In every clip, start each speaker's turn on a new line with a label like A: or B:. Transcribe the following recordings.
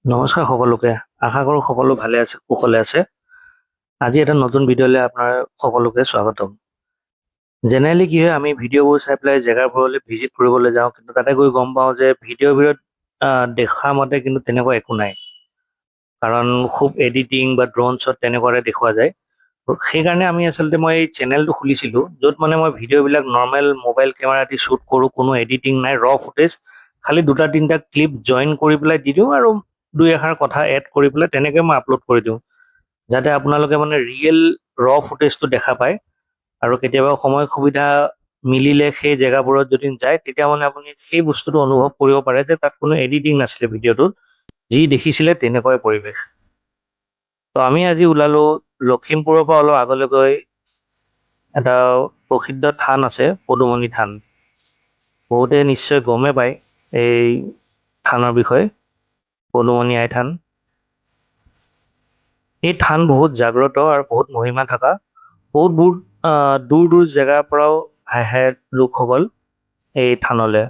A: নমস্কাৰ সকলোকে। আশা কৰোঁ সকলো ভালে আছে, কুশলে আছে। আজি এটা নতুন ভিডিঅ'লৈ আপোনাৰ সকলোকে স্বাগতম। জেনেৰেলি কি হয়, আমি ভিডিঅ'বোৰ চাই পেলাই জেগাবোৰলৈ ভিজিট কৰিবলৈ যাওঁ, কিন্তু তাতে গৈ গম পাওঁ যে ভিডিঅ'বোৰত দেখা মতে কিন্তু তেনেকুৱা একো নাই। কাৰণ খুব এডিটিং বা ড্ৰোন শ্বট তেনেকুৱাৰে দেখুওৱা যায়। সেইকাৰণে আমি আচলতে মই এই চেনেলটো খুলিছিলোঁ, য'ত মানে মই ভিডিঅ'বিলাক নৰ্মেল মোবাইল কেমেৰা দি শ্বুট কৰোঁ, কোনো এডিটিং নাই, ৰ ফুটেজ, খালি দুটা তিনিটা ক্লিপ জইন কৰি পেলাই দি দিওঁ আৰু দুই এষাৰ কথা এড কৰি পেলাই তেনেকৈ মই আপলোড কৰি দিওঁ, যাতে আপোনালোকে মানে ৰিয়েল ৰ ফুটেজটো দেখা পায়। আৰু কেতিয়াবা সময় সুবিধা মিলিলে সেই জেগাবোৰত যদি যায়, তেতিয়া মানে আপুনি সেই বস্তুটো অনুভৱ কৰিব পাৰে যে তাত কোনো এডিটিং নাছিলে ভিডিঅ'টোত, যি দেখিছিলে তেনেকুৱাই পৰিৱেশ। তো আমি আজি ওলালোঁ লখিমপুৰৰ পৰা অলপ আগলৈ গৈ এটা প্ৰসিদ্ধ থান আছে, পদুমণি থান। বহুতে নিশ্চয় গমেই পায় এই থানৰ বিষয়ে, পদুমণি আই থান। এই থান বহুত জাগ্ৰত আৰু বহুত মহিমা থকা। বহুত বহুত দূৰ দূৰ জেগাৰ পৰাও আহে লোকসকল এই থানলৈ।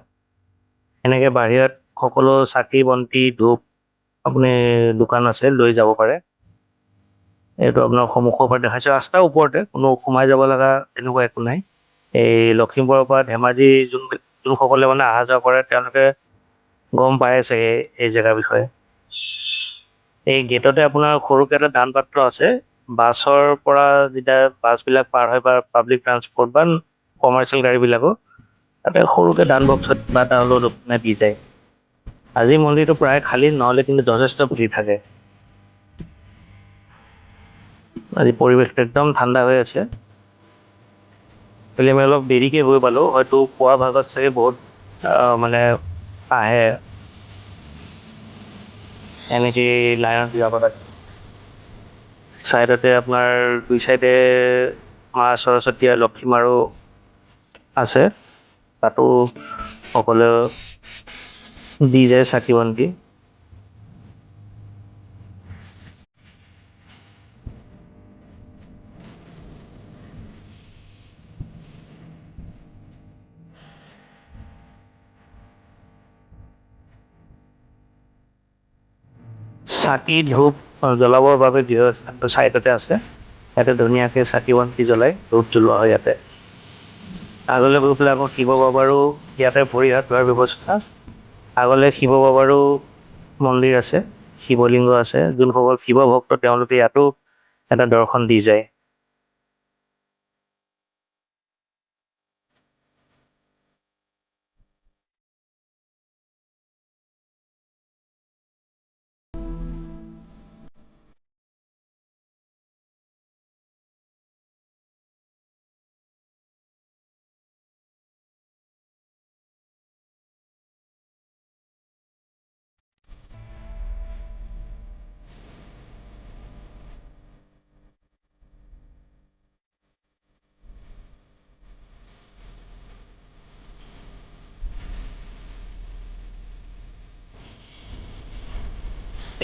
A: এনেকৈ বাহিৰত সকলো চাকি বন্তি ধূপ আপুনি দোকান আছে, লৈ যাব পাৰে। এইটো আপোনাৰ সন্মুখৰ পৰা দেখাইছোঁ, ৰাস্তাৰ ওপৰতে, কোনো সোমাই যাব লগা তেনেকুৱা একো নাই। এই লখিমপুৰৰ পৰা ধেমাজি যোনসকলে মানে অহা যোৱা কৰে, তেওঁলোকে গম পাই চাগে এই জেগাৰ বিষয়ে। এই গেটতে আপোনাৰ সৰুকৈ এটা দান পাত্ৰ আছে। বাছৰ পৰা যেতিয়া বাছবিলাক পাৰ হয় বা পাব্লিক ট্ৰান্সপৰ্ট বা কমাৰ্চিয়েল গাড়ীবিলাকো, তাতে সৰুকৈ দান বক্সত কিবা এটা হ'লেও দক্ষিণা দি যায়। আজি মন্দিৰটো প্ৰায় খালী, নহ'লে কিন্তু যথেষ্ট ভিৰ থাকে। আজি পৰিৱেশটো একদম ঠাণ্ডা হৈ আছে। খালি আমি অলপ দেৰিকৈ গৈ পালোঁ, হয়তো পুৱা ভাগত চাগে বহুত মানে আহে এনেকৈ লাইনত যাব লাগে। ছাইডতে আপোনাৰ দুই চাইডে মা সৰস্বতী আৰু লক্ষ্মী মাৰো আছে, তাতো সকলোৱে দি যায় চাকি বন্তি। চাকি ধূপ জ্বলাবৰ বাবে গৃহস্থানটো ছাইডতে আছে। ইয়াতে ধুনীয়াকৈ চাকি বন্তি জ্বলাই ধূপ জ্বলোৱা হয় ইয়াতে। আগলৈ গৈ পেলাই আকৌ শিৱ বাবাৰো ইয়াতে ভৰি হাত ধোৱাৰ ব্যৱস্থা। আগলৈ শিৱ বাবাৰো মন্দিৰ আছে, শিৱলিংগ আছে। যোনসকল শিৱ ভক্ত তেওঁলোকে ইয়াতো এটা দৰ্শন দি যায়।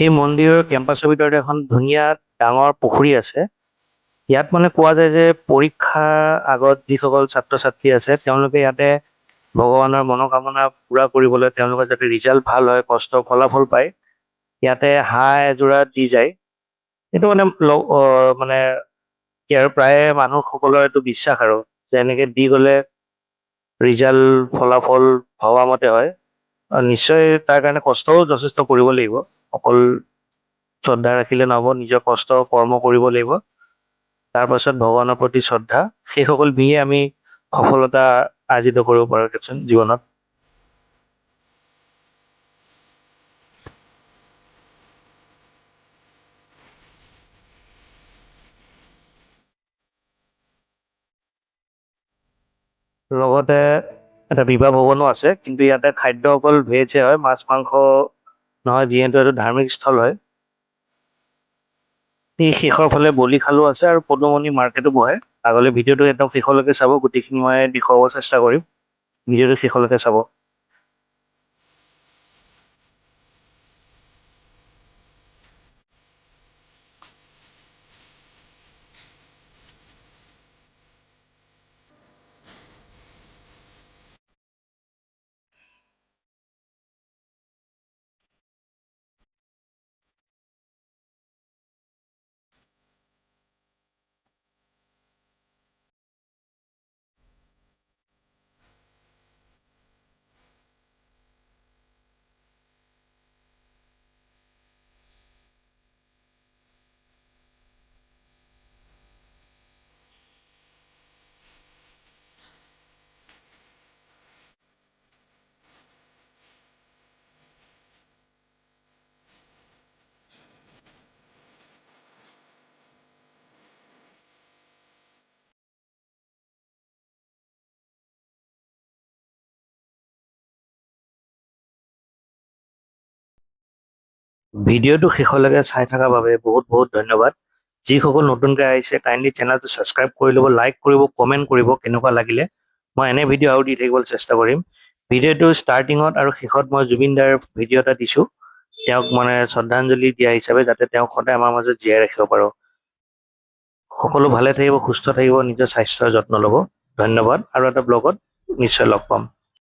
A: এই মন্দিৰৰ কেম্পাছৰ ভিতৰত এখন ধুনীয়া ডাঙৰ পুখুৰী আছে। ইয়াত মানে কোৱা যায় যে পৰীক্ষা আগত যিসকল ছাত্ৰ ছাত্ৰী আছে, তেওঁলোকে ইয়াতে ভগৱানৰ মনোকামনা পূৰা কৰিবলৈ, তেওঁলোকৰ যাতে ৰিজাল্ট ভাল হয়, কষ্টৰ ফলাফল পায়, ইয়াতে হাঁহ এযোৰা দি যায়। এইটো মানে মানে কি আৰু, প্ৰায়ে মানুহসকলৰ এইটো বিশ্বাস আৰু যে এনেকৈ দি গ'লে ৰিজাল্ট ফলাফল ভবা মতে হয়। নিশ্চয় তাৰ কাৰণে কষ্টও যথেষ্ট কৰিব লাগিব। অকল শ্ৰদ্ধা ৰাখিলে নহ'ব, নিজৰ কষ্ট কৰ্ম কৰিব লাগিব। তাৰপাছত ভগৱানৰ প্ৰতি শ্ৰদ্ধা, সেইসকল মিয়ে আমি সফলতা আৰ্জিত কৰিব পাৰোঁ দিয়কচোন জীৱনত। লগতে এটা বিবাহ ভৱনো আছে, কিন্তু ইয়াতে খাদ্য অকল ভেজহে হয়, মাছ মাংস নহয়, যিহেতু এইটো ধাৰ্মিক স্থল হয়। এই শেষৰ ফালে বলিশালো আছে আৰু পদুমণি মাৰ্কেটো বহে। আগলৈ ভিডিঅ'টো একদম শেষলৈকে চাব, গোটেইখিনি মই দেখুৱাব চেষ্টা কৰিম। ভিডিঅ'টো শেষলৈকে চাব। ভিডিঅ'টো শেষলৈকে চাই থকাৰ বাবে বহুত বহুত ধন্যবাদ। যিসকল নতুনকৈ আহিছে কাইণ্ডলি চেনেলটো ছাবস্ক্ৰাইব কৰি ল'ব, লাইক কৰিব, কমেণ্ট কৰিব কেনেকুৱা লাগিলে। মই এনে ভিডিঅ' আৰু দি থাকিবলৈ চেষ্টা কৰিম। ভিডিঅ'টো ষ্টাৰ্টিঙত আৰু শেষত মই জুবিন দাৰ ভিডিঅ' এটা দিছোঁ, তেওঁক মানে শ্ৰদ্ধাঞ্জলি দিয়া হিচাপে, যাতে তেওঁক সদায় আমাৰ মাজত জীয়াই ৰাখিব পাৰোঁ। সকলো ভালে থাকিব, সুস্থ থাকিব, নিজৰ স্বাস্থ্যৰ যত্ন ল'ব। ধন্যবাদ, আৰু এটা ব্লগত নিশ্চয় লগ পাম।